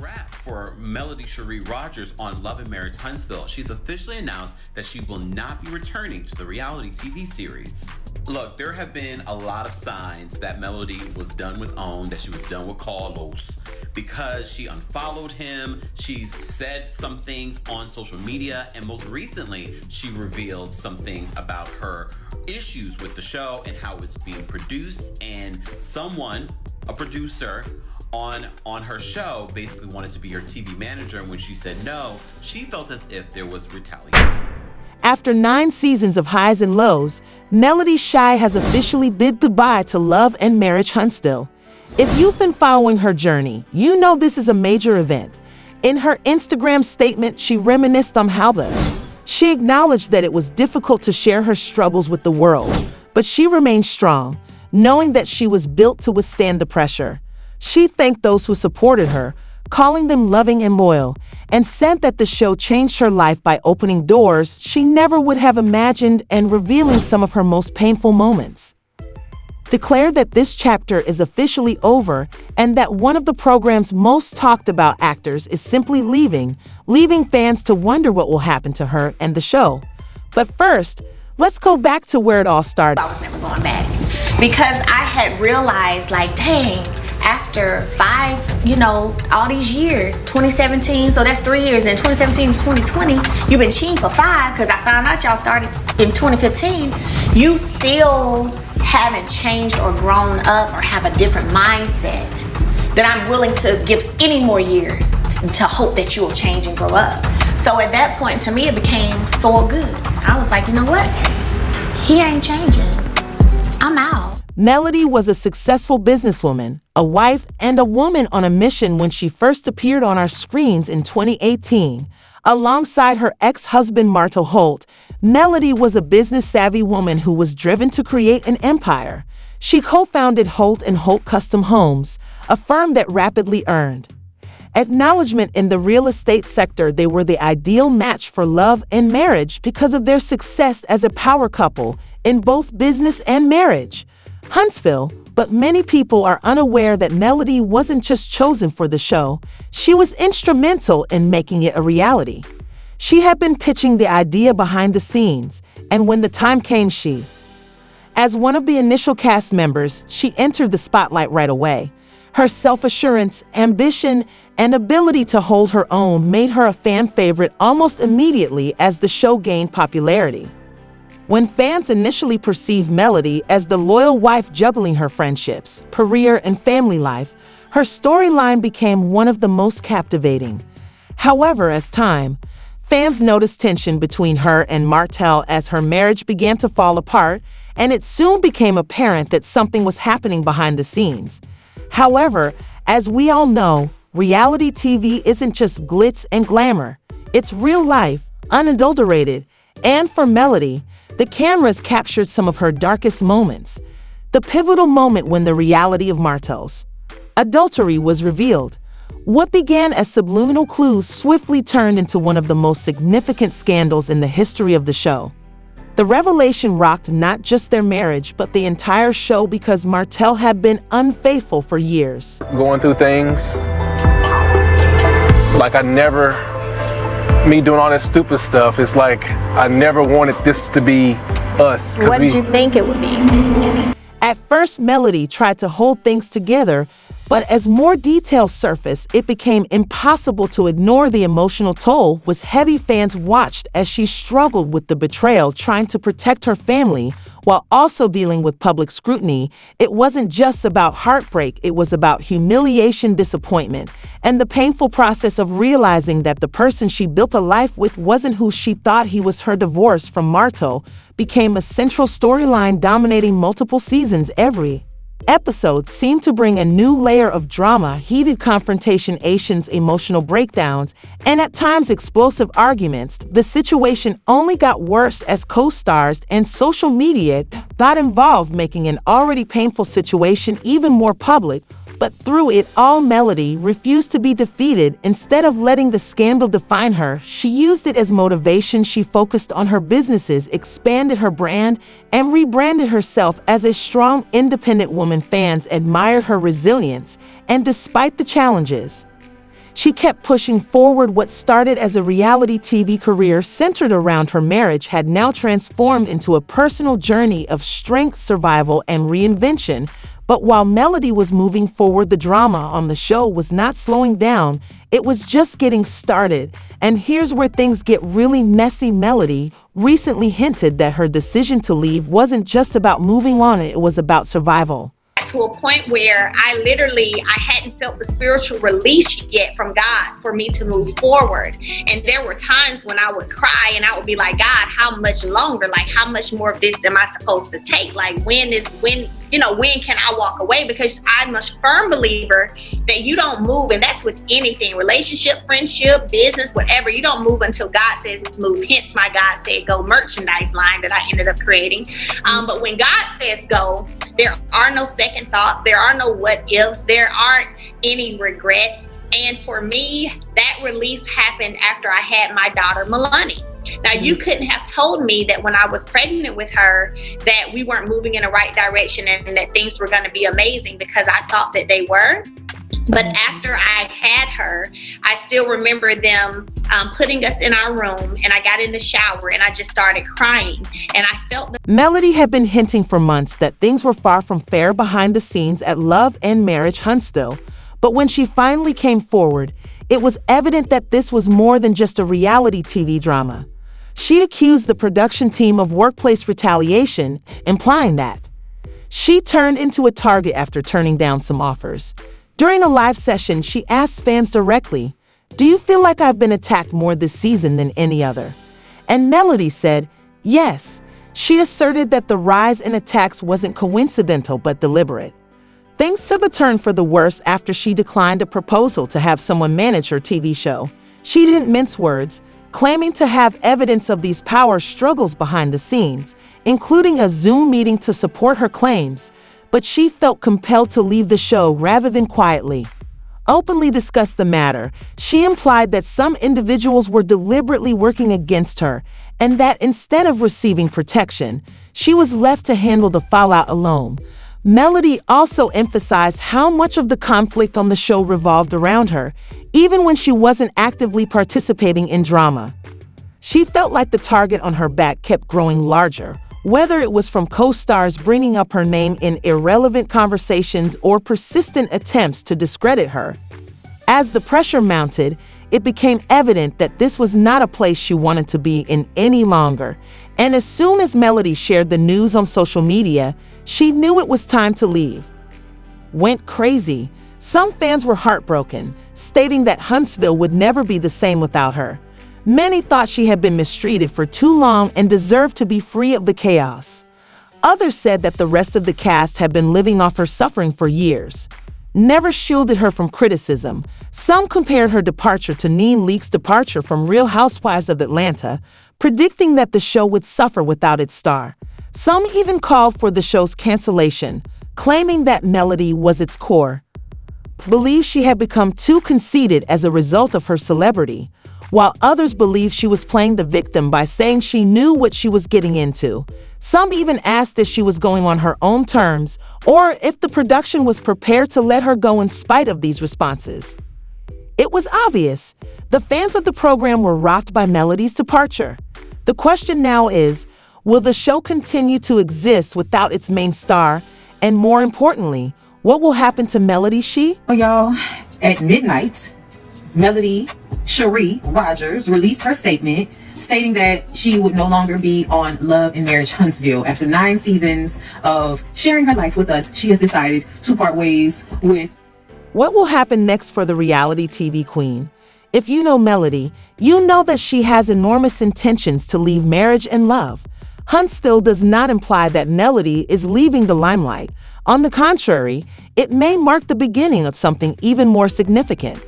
wrap for Melody Shari Rogers on Love and Marriage Huntsville. She's officially announced that she will not be returning to the reality TV series. Look, there have been a lot of signs that Melody was done with OWN, that she was done with Carlos, because she unfollowed him. She's said some things on social media, and most recently, she revealed some things about her issues with the show and how it's being produced. And someone, a producer on her show, basically wanted to be her TV manager, and when she said no, she felt as if there was retaliation. After 9 seasons of highs and lows, Melody Shai has officially bid goodbye to Love and Marriage Huntsville. If you've been following her journey, you know this is a major event. In her Instagram statement, she reminisced on she acknowledged that it was difficult to share her struggles with the world, but she remained strong, knowing that she was built to withstand the pressure. She thanked those who supported her, calling them loving and loyal, and said that the show changed her life by opening doors she never would have imagined and revealing some of her most painful moments. Declared that this chapter is officially over and that one of the program's most talked about actors is simply leaving fans to wonder what will happen to her and the show. But first, let's go back to where it all started. I was never going back because I had realized, like, dang, after 5, all these years, 2017, so that's 3 years, and 2017 to 2020, you've been cheating for 5, because I found out y'all started in 2015. You still haven't changed or grown up or have a different mindset that I'm willing to give any more years to hope that you will change and grow up. So at that point, to me, it became soiled goods. I was like, you know what? He ain't changing. I'm out. Melody was a successful businesswoman, a wife, and a woman on a mission when she first appeared on our screens in 2018. Alongside her ex-husband Martel Holt, Melody was a business-savvy woman who was driven to create an empire. She co-founded Holt & Holt Custom Homes, a firm that rapidly earned acknowledgement in the real estate sector. They were the ideal match for Love and Marriage because of their success as a power couple in both business and marriage. Huntsville, but many people are unaware that Melody wasn't just chosen for the show, she was instrumental in making it a reality. She had been pitching the idea behind the scenes, and when the time came, as one of the initial cast members, she entered the spotlight right away. Her self-assurance, ambition, and ability to hold her own made her a fan favorite almost immediately as the show gained popularity. When fans initially perceived Melody as the loyal wife juggling her friendships, career, and family life, her storyline became one of the most captivating. However, as time, fans noticed tension between her and Martel as her marriage began to fall apart, and it soon became apparent that something was happening behind the scenes. However, as we all know, reality TV isn't just glitz and glamour. It's real life, unadulterated, and for Melody, the cameras captured some of her darkest moments. The pivotal moment when the reality of Martel's adultery was revealed. What began as subliminal clues swiftly turned into one of the most significant scandals in the history of the show. The revelation rocked not just their marriage, but the entire show because Martel had been unfaithful for years. Going through things like me doing all that stupid stuff, it's like I never wanted this to be us. What did you think it would be? At first, Melody tried to hold things together, but as more details surfaced, it became impossible to ignore the emotional toll was heavy. Fans watched as she struggled with the betrayal, trying to protect her family while also dealing with public scrutiny. It wasn't just about heartbreak, it was about humiliation, disappointment, and the painful process of realizing that the person she built a life with wasn't who she thought he was. Her divorce from Martel became a central storyline, dominating multiple seasons. Every episode seemed to bring a new layer of drama, heated confrontations, emotional breakdowns, and at times explosive arguments. The situation only got worse as co-stars and social media got involved, making an already painful situation even more public. But through it all, Melody refused to be defeated. Instead of letting the scandal define her, she used it as motivation. She focused on her businesses, expanded her brand, and rebranded herself as a strong, independent woman. Fans admired her resilience, and despite the challenges She kept pushing forward. What started as a reality TV career centered around her marriage had now transformed into a personal journey of strength, survival, and reinvention. But while Melody was moving forward, the drama on the show was not slowing down. It was just getting started. And here's where things get really messy. Melody recently hinted that her decision to leave wasn't just about moving on, it was about survival. To a point where I hadn't felt the spiritual release yet from God for me to move forward. And there were times when I would cry and I would be like, God, how much longer? Like, how much more of this am I supposed to take? Like, when can I walk away? Because I'm a firm believer that you don't move, and that's with anything, relationship, friendship, business, whatever. You don't move until God says move. Hence my God said go merchandise line that I ended up creating. But when God says go, there are no second thoughts. There are no what ifs. There aren't any regrets. And for me, that release happened after I had my daughter, Milani. Now, you couldn't have told me that when I was pregnant with her that we weren't moving in the right direction and that things were going to be amazing, because I thought that they were. But after I had her, I still remember them putting us in our room, and I got in the shower and I just started crying, and I felt Melody had been hinting for months that things were far from fair behind the scenes at Love and Marriage Huntsville. But when she finally came forward, it was evident that this was more than just a reality TV drama. She accused the production team of workplace retaliation, implying that she turned into a target after turning down some offers. During a live session, she asked fans directly, "Do you feel like I've been attacked more this season than any other?" And Melody said, yes. She asserted that the rise in attacks wasn't coincidental but deliberate. Things took a turn for the worse after she declined a proposal to have someone manage her TV show. She didn't mince words, claiming to have evidence of these power struggles behind the scenes, including a Zoom meeting to support her claims. But she felt compelled to leave the show rather than quietly openly discuss the matter. She implied that some individuals were deliberately working against her, and that instead of receiving protection, she was left to handle the fallout alone. Melody also emphasized how much of the conflict on the show revolved around her, even when she wasn't actively participating in drama. She felt like the target on her back kept growing larger, whether it was from co-stars bringing up her name in irrelevant conversations or persistent attempts to discredit her. As the pressure mounted, it became evident that this was not a place she wanted to be in any longer. And as soon as Melody shared the news on social media, she knew it was time to leave. Went crazy. Some fans were heartbroken, stating that Huntsville would never be the same without her. Many thought she had been mistreated for too long and deserved to be free of the chaos. Others said that the rest of the cast had been living off her suffering for years, never shielded her from criticism. Some compared her departure to Nene Leakes' departure from Real Housewives of Atlanta, predicting that the show would suffer without its star. Some even called for the show's cancellation, claiming that Melody was its core. Believed she had become too conceited as a result of her celebrity, while others believed she was playing the victim by saying she knew what she was getting into. Some even asked if she was going on her own terms or if the production was prepared to let her go in spite of these responses. It was obvious. The fans of the program were rocked by Melody's departure. The question now is, will the show continue to exist without its main star? And more importantly, what will happen to Melody She? Oh, y'all, at midnight, Melody Shari Rogers released her statement stating that she would no longer be on Love and Marriage Huntsville. After 9 seasons of sharing her life with us, she has decided to part ways with. What will happen next for the reality TV queen? If you know Melody, you know that she has enormous intentions to leave marriage and love. Huntsville does not imply that Melody is leaving the limelight. On the contrary, it may mark the beginning of something even more significant.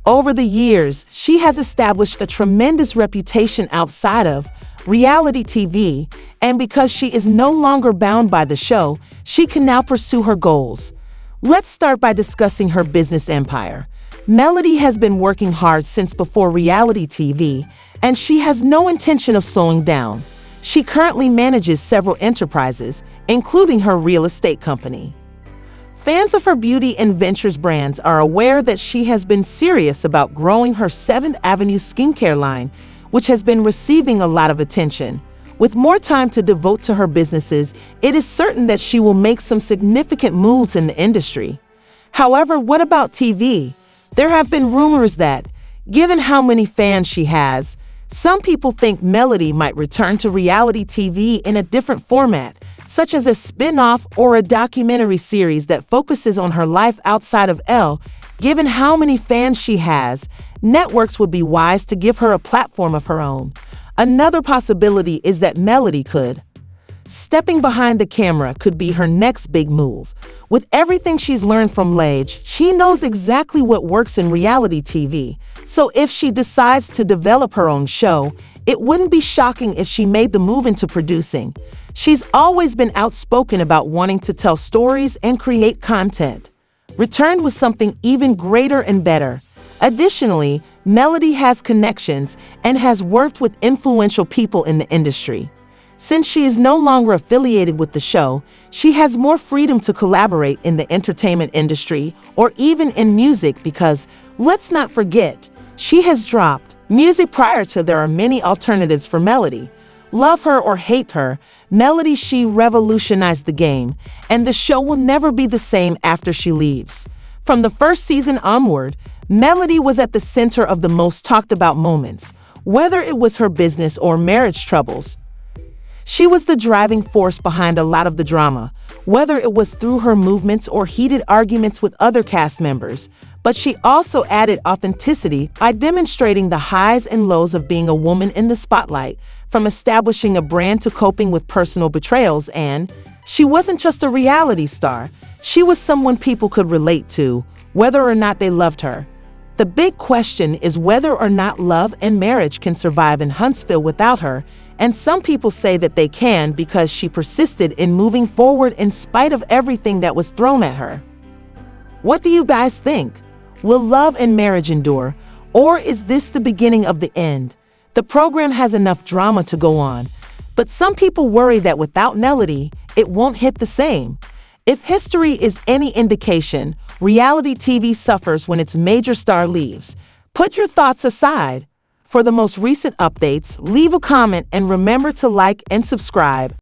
Over the years, she has established a tremendous reputation outside of reality TV, and because she is no longer bound by the show, she can now pursue her goals. Let's start by discussing her business empire. Melody has been working hard since before reality TV, and she has no intention of slowing down. She currently manages several enterprises, including her real estate company. Fans of her beauty and ventures brands are aware that she has been serious about growing her 7th Avenue skincare line, which has been receiving a lot of attention. With more time to devote to her businesses, it is certain that she will make some significant moves in the industry. However, what about TV? There have been rumors that, given how many fans she has, some people think Melody might return to reality TV in a different format, such as a spin-off or a documentary series that focuses on her life outside of Elle. Given how many fans she has, networks would be wise to give her a platform of her own. Another possibility is that Melody stepping behind the camera could be her next big move. With everything she's learned from LAMH, she knows exactly what works in reality TV. So if she decides to develop her own show, it wouldn't be shocking if she made the move into producing. She's always been outspoken about wanting to tell stories and create content. Returned with something even greater and better. Additionally, Melody has connections and has worked with influential people in the industry. Since she is no longer affiliated with the show, she has more freedom to collaborate in the entertainment industry or even in music because, let's not forget, she has dropped music prior to. There are many alternatives for Melody. Love her or hate her, Melody, she revolutionized the game, and the show will never be the same after she leaves. From the first season onward, Melody was at the center of the most talked about moments, whether it was her business or marriage troubles. She was the driving force behind a lot of the drama, whether it was through her movements or heated arguments with other cast members. But she also added authenticity by demonstrating the highs and lows of being a woman in the spotlight, from establishing a brand to coping with personal betrayals. And she wasn't just a reality star, she was someone people could relate to, whether or not they loved her. The big question is whether or not love and marriage can survive in Huntsville without her, and some people say that they can because she persisted in moving forward in spite of everything that was thrown at her. What do you guys think? Will love and marriage endure, or is this the beginning of the end? The program has enough drama to go on, but some people worry that without Melody, it won't hit the same. If history is any indication, reality TV suffers when its major star leaves. Put your thoughts aside. For the most recent updates, leave a comment and remember to like and subscribe.